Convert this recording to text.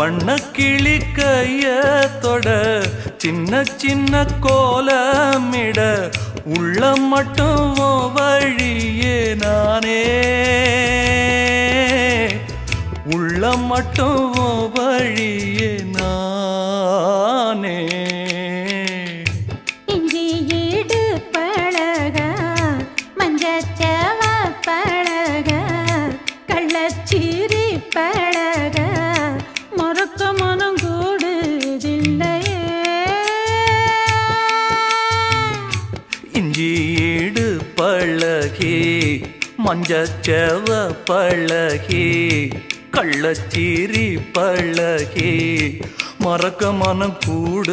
வண்ணக்கிளி கைய தொட சின்ன சின்ன கோலமிட உள்ள மட்டும் வழியே நானே உள்ள மட்டும் வழியே நானே இஞ்சி ஈடு பழக மஞ்சச்சவ பழக கள்ளச்சீரி பழக மொறக்க மனம் கூடுதில்லையே இஞ்சி ஈடு பழகி மஞ்சச்சவ பழகி கள்ளச்சீரி பழகி மறக்க மனம் கூடு